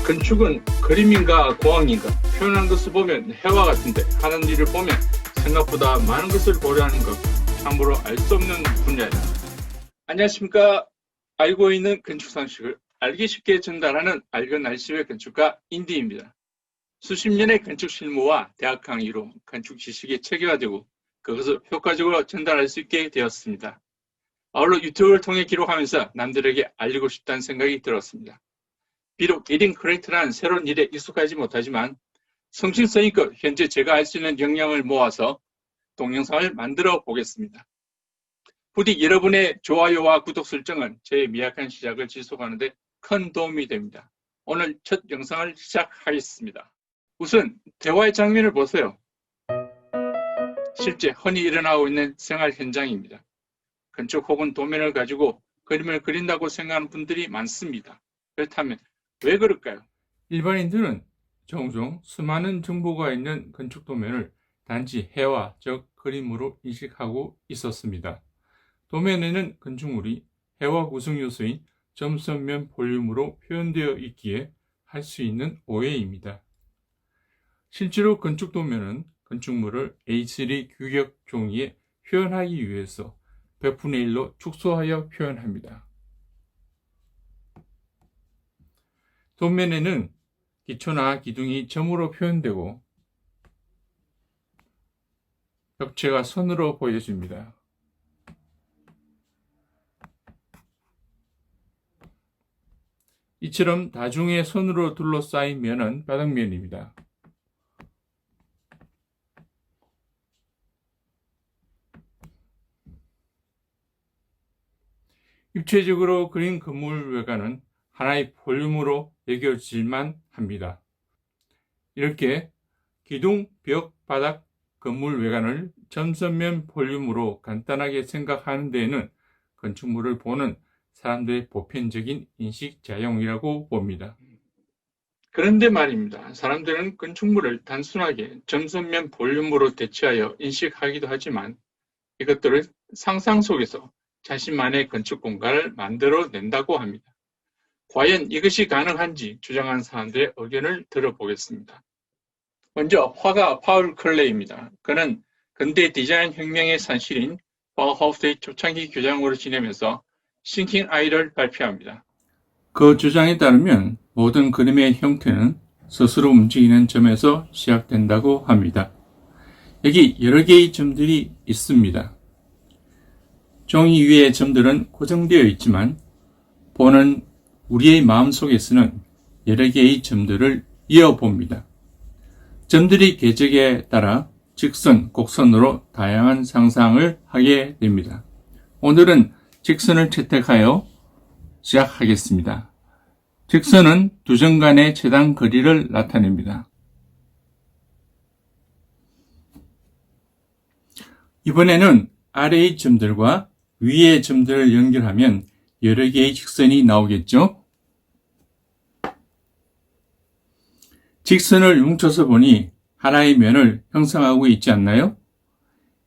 건축은 그림인가 공학인가 표현한 것을 보면 해와 같은데 하는 일을 보면 생각보다 많은 것을 고려하는 것 참으로 알 수 없는 분야다. 안녕하십니까. 알고 있는 건축 상식을 알기 쉽게 전달하는 알건 알시의 건축가 인디입니다. 수십 년의 건축 실무와 대학 강의로 건축 지식이 체계화되고 그것을 효과적으로 전달할 수 있게 되었습니다. 아울러 유튜브를 통해 기록하면서 남들에게 알리고 싶다는 생각이 들었습니다. 비록 1인 크리에이터라는 새로운 일에 익숙하지 못하지만 성실성의껏 현재 제가 할 수 있는 역량을 모아서 동영상을 만들어 보겠습니다. 부디 여러분의 좋아요와 구독 설정은 제 미약한 시작을 지속하는 데 큰 도움이 됩니다. 오늘 첫 영상을 시작하겠습니다. 우선 대화의 장면을 보세요. 실제 흔히 일어나고 있는 생활 현장입니다. 건축 혹은 도면을 가지고 그림을 그린다고 생각하는 분들이 많습니다. 그렇다면 왜 그럴까요? 일반인들은 종종 수많은 정보가 있는 건축 도면을 단지 해와 즉 그림으로 인식하고 있었습니다. 도면에는 건축물이 해와 구성 요소인 점선면 볼륨으로 표현되어 있기에 할 수 있는 오해입니다. 실제로 건축 도면은 건축물을 A3 규격 종이에 표현하기 위해서 100분의 1로 축소하여 표현합니다. 도면에는 기초나 기둥이 점으로 표현되고 벽체가 선으로 보여집니다. 이처럼 다중의 선으로 둘러싸인 면은 바닥면입니다. 입체적으로 그린 건물 외관은 하나의 볼륨으로 여겨질만 합니다. 이렇게 기둥, 벽, 바닥, 건물 외관을 점선면 볼륨으로 간단하게 생각하는 데에는 건축물을 보는 사람들의 보편적인 인식 작용이라고 봅니다. 그런데 말입니다. 사람들은 건축물을 단순하게 점선면 볼륨으로 대체하여 인식하기도 하지만 이것들을 상상 속에서 자신만의 건축 공간을 만들어낸다고 합니다. 과연 이것이 가능한지 주장하는 사람들의 의견을 들어보겠습니다. 먼저 화가 파울 클레이입니다. 그는 근대 디자인 혁명의 산실인 바우하우스의 초창기 교장으로 지내면서 싱킹 아이를 발표합니다. 그 주장에 따르면 모든 그림의 형태는 스스로 움직이는 점에서 시작된다고 합니다. 여기 여러 개의 점들이 있습니다. 종이 위의 점들은 고정되어 있지만 보는 우리의 마음속에서는 여러 개의 점들을 이어봅니다. 점들이 궤적에 따라 직선, 곡선으로 다양한 상상을 하게 됩니다. 오늘은 직선을 채택하여 시작하겠습니다. 직선은 두 점 간의 최단 거리를 나타냅니다. 이번에는 아래의 점들과 위의 점들을 연결하면 여러 개의 직선이 나오겠죠? 직선을 뭉쳐서 보니 하나의 면을 형성하고 있지 않나요?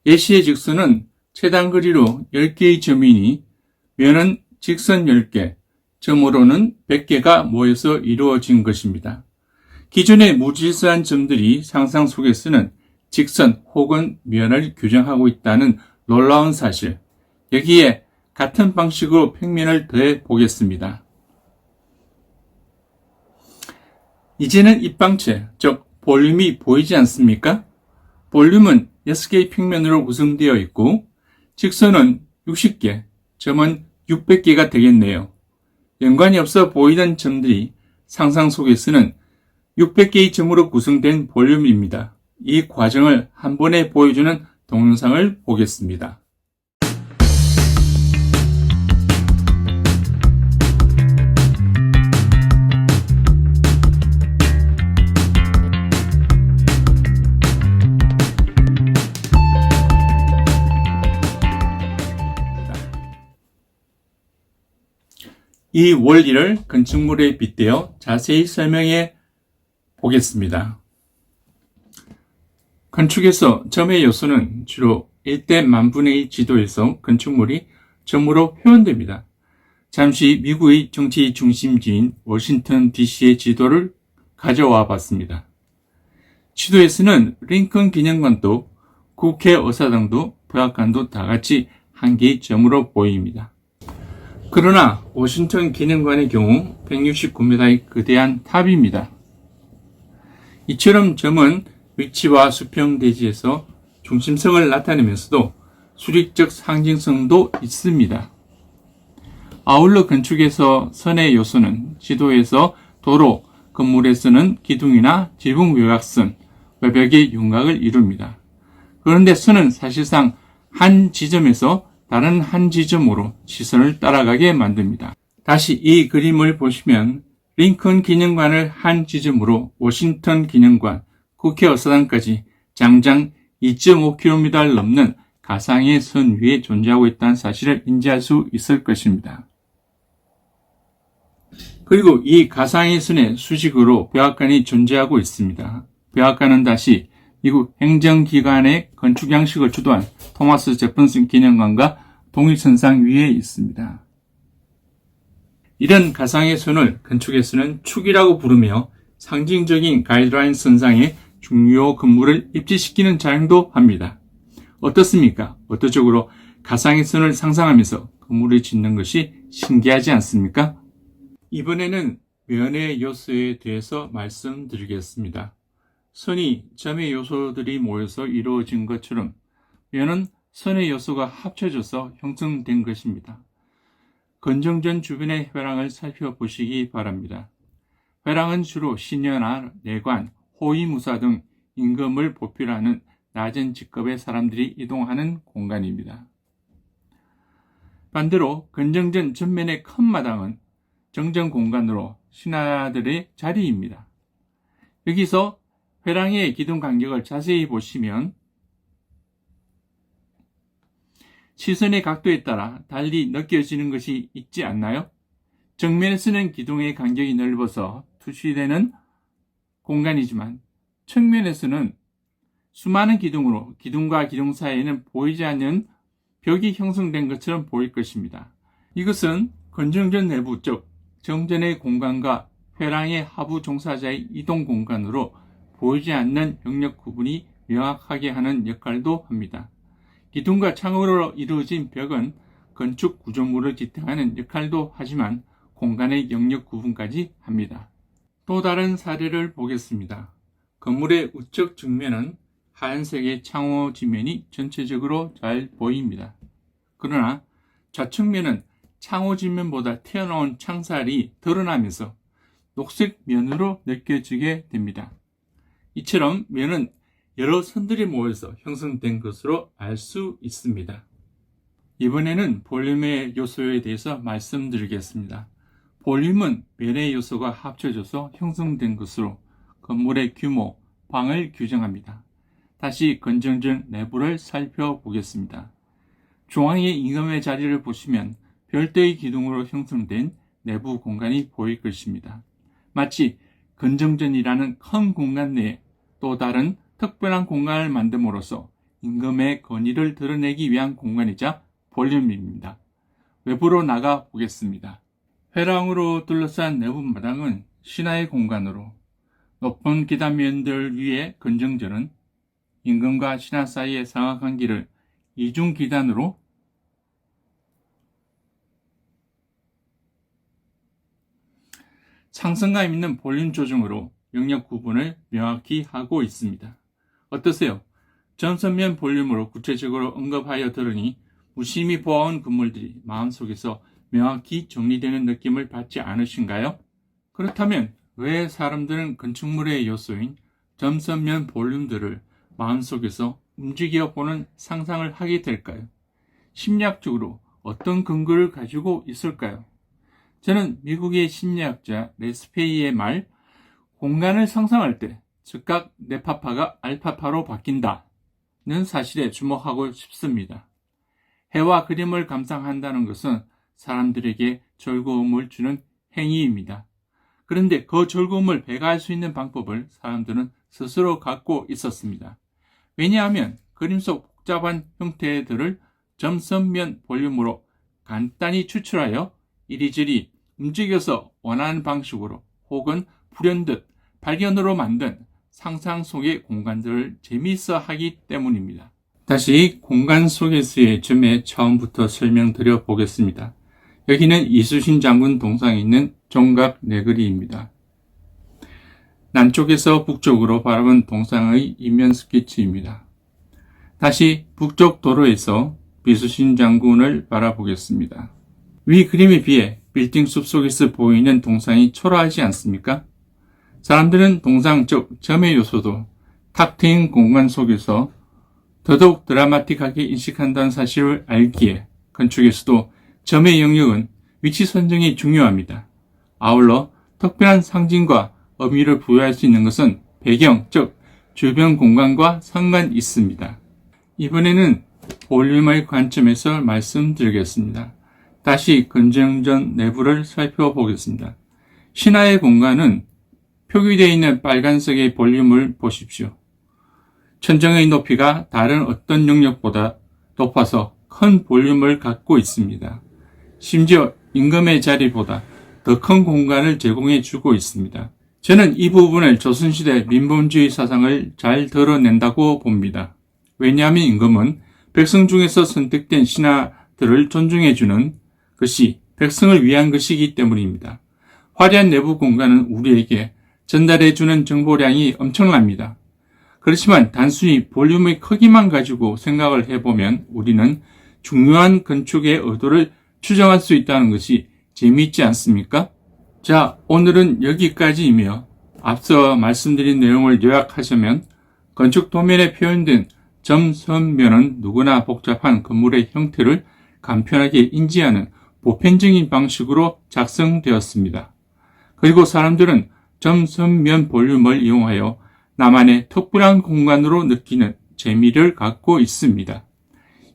예시의 직선은 최단 거리로 10개의 점이니 면은 직선 10개, 점으로는 100개가 모여서 이루어진 것입니다. 기존의 무질서한 점들이 상상 속에서는 직선 혹은 면을 규정하고 있다는 놀라운 사실, 여기에 같은 방식으로 평면을 더해 보겠습니다. 이제는 입방체, 즉 볼륨이 보이지 않습니까? 볼륨은 6개의 평면으로 구성되어 있고 직선은 60개, 점은 600개가 되겠네요. 연관이 없어 보이던 점들이 상상 속에서는 600개의 점으로 구성된 볼륨입니다. 이 과정을 한 번에 보여주는 동영상을 보겠습니다. 이 원리를 건축물에 빗대어 자세히 설명해 보겠습니다. 건축에서 점의 요소는 주로 1대 만분의 2 지도에서 건축물이 점으로 표현됩니다. 잠시 미국의 정치 중심지인 워싱턴 DC의 지도를 가져와 봤습니다. 지도에서는 링컨 기념관도 국회의사당도 백악관도 다 같이 한 개의 점으로 보입니다. 그러나 워싱턴 기념관의 경우 169m의 거대한 탑입니다. 이처럼 점은 위치와 수평 대지에서 중심성을 나타내면서도 수직적 상징성도 있습니다. 아울러 건축에서 선의 요소는 지도에서 도로, 건물에서는 기둥이나 지붕 외곽선, 외벽의 윤곽을 이룹니다. 그런데 선은 사실상 한 지점에서 다른 한 지점으로 시선을 따라가게 만듭니다. 다시 이 그림을 보시면 링컨 기념관을 한 지점으로 워싱턴 기념관, 국회의사당까지 장장 2.5km 넘는 가상의 선 위에 존재하고 있다는 사실을 인지할 수 있을 것입니다. 그리고 이 가상의 선의 수직으로 백악관이 존재하고 있습니다. 백악관은 다시 미국 행정기관의 건축 양식을 주도한 토마스 제퍼슨 기념관과 동일선상 위에 있습니다. 이런 가상의 선을 건축에서는 축이라고 부르며 상징적인 가이드라인 선상에 중요 건물을 입지시키는 작용도 합니다. 어떻습니까? 어떠적으로 가상의 선을 상상하면서 건물을 짓는 것이 신기하지 않습니까? 이번에는 면의 요소에 대해서 말씀드리겠습니다. 선이 점의 요소들이 모여서 이루어진 것처럼 면은 선의 요소가 합쳐져서 형성된 것입니다. 건정전 주변의 회랑을 살펴보시기 바랍니다. 회랑은 주로 시녀나 내관, 호위무사 등 임금을 보필하는 낮은 직급의 사람들이 이동하는 공간입니다. 반대로 건정전 전면의 큰 마당은 정전 공간으로 신하들의 자리입니다. 여기서 회랑의 기둥 간격을 자세히 보시면 시선의 각도에 따라 달리 느껴지는 것이 있지 않나요? 정면에서는 기둥의 간격이 넓어서 투시되는 공간이지만 측면에서는 수많은 기둥으로 기둥과 기둥 사이에는 보이지 않는 벽이 형성된 것처럼 보일 것입니다. 이것은 건정전 내부 즉 정전의 공간과 회랑의 하부 종사자의 이동 공간으로 보이지 않는 영역 구분이 명확하게 하는 역할도 합니다. 기둥과 창으로 이루어진 벽은 건축 구조물을 지탱하는 역할도 하지만 공간의 영역 구분까지 합니다. 또 다른 사례를 보겠습니다. 건물의 우측 측면은 하얀색의 창호 지면이 전체적으로 잘 보입니다. 그러나 좌측면은 창호 지면보다 튀어나온 창살이 드러나면서 녹색 면으로 느껴지게 됩니다. 이처럼 면은 여러 선들이 모여서 형성된 것으로 알 수 있습니다. 이번에는 볼륨의 요소에 대해서 말씀드리겠습니다. 볼륨은 면의 요소가 합쳐져서 형성된 것으로 건물의 규모, 방을 규정합니다. 다시 건정전 내부를 살펴보겠습니다. 중앙의 임금의 자리를 보시면 별도의 기둥으로 형성된 내부 공간이 보일 것입니다. 마치 건정전이라는 큰 공간 내에 또 다른 특별한 공간을 만듦으로써 임금의 권위를 드러내기 위한 공간이자 볼륨입니다. 외부로 나가 보겠습니다. 회랑으로 둘러싼 내부 마당은 신하의 공간으로 높은 기단면들 위에 건정전은 임금과 신하 사이의 상하관계를 이중 기단으로 상승감 있는 볼륨 조정으로 영역 구분을 명확히 하고 있습니다. 어떠세요? 전선면 볼륨으로 구체적으로 언급하여 들으니 무심히 보아온 건물들이 마음속에서 명확히 정리되는 느낌을 받지 않으신가요? 그렇다면 왜 사람들은 건축물의 요소인 점선면 볼륨들을 마음속에서 움직여 보는 상상을 하게 될까요? 심리학적으로 어떤 근거를 가지고 있을까요? 저는 미국의 심리학자 레스페이의 말, 공간을 상상할 때 즉각 네파파가 알파파로 바뀐다는 사실에 주목하고 싶습니다. 해와 그림을 감상한다는 것은 사람들에게 즐거움을 주는 행위입니다. 그런데 그 즐거움을 배가할 수 있는 방법을 사람들은 스스로 갖고 있었습니다. 왜냐하면 그림 속 복잡한 형태들을 점선면 볼륨으로 간단히 추출하여 이리저리 움직여서 원하는 방식으로 혹은 불현듯 발견으로 만든 상상 속의 공간들을 재미있어 하기 때문입니다. 다시 공간 속에서의 점에 처음부터 설명드려 보겠습니다. 여기는 이순신 장군 동상에 있는 종각 네거리입니다. 남쪽에서 북쪽으로 바라본 동상의 이면 스케치입니다. 다시 북쪽 도로에서 이순신 장군을 바라보겠습니다. 위 그림에 비해 빌딩 숲속에서 보이는 동상이 초라하지 않습니까? 사람들은 동상 즉 점의 요소도 탁 트인 공간 속에서 더더욱 드라마틱하게 인식한다는 사실을 알기에 건축에서도 점의 영역은 위치 선정이 중요합니다. 아울러 특별한 상징과 의미를 부여할 수 있는 것은 배경, 즉 주변 공간과 상관이 있습니다. 이번에는 볼륨의 관점에서 말씀드리겠습니다. 다시 건전전 내부를 살펴보겠습니다. 신화의 공간은 표기되어 있는 빨간색의 볼륨을 보십시오. 천정의 높이가 다른 어떤 영역보다 높아서 큰 볼륨을 갖고 있습니다. 심지어 임금의 자리보다 더 큰 공간을 제공해 주고 있습니다. 저는 이 부분을 조선시대 민본주의 사상을 잘 드러낸다고 봅니다. 왜냐하면 임금은 백성 중에서 선택된 신하들을 존중해주는 것이 백성을 위한 것이기 때문입니다. 화려한 내부 공간은 우리에게 전달해주는 정보량이 엄청납니다. 그렇지만 단순히 볼륨의 크기만 가지고 생각을 해보면 우리는 중요한 건축의 의도를 추정할 수 있다는 것이 재미있지 않습니까? 자, 오늘은 여기까지이며 앞서 말씀드린 내용을 요약하자면 건축 도면에 표현된 점, 선, 면은 누구나 복잡한 건물의 형태를 간편하게 인지하는 보편적인 방식으로 작성되었습니다. 그리고 사람들은 점, 선, 면 볼륨을 이용하여 나만의 특별한 공간으로 느끼는 재미를 갖고 있습니다.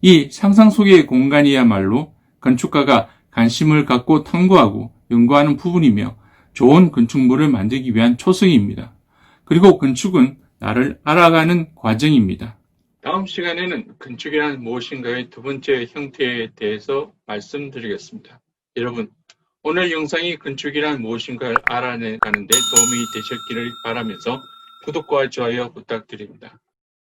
이 상상 속의 공간이야말로 건축가가 관심을 갖고 탐구하고 연구하는 부분이며 좋은 건축물을 만들기 위한 초석입니다. 그리고 건축은 나를 알아가는 과정입니다. 다음 시간에는 건축이란 무엇인가의 두 번째 형태에 대해서 말씀드리겠습니다. 여러분, 오늘 영상이 건축이란 무엇인가를 알아내가는 데 도움이 되셨기를 바라면서 구독과 좋아요 부탁드립니다.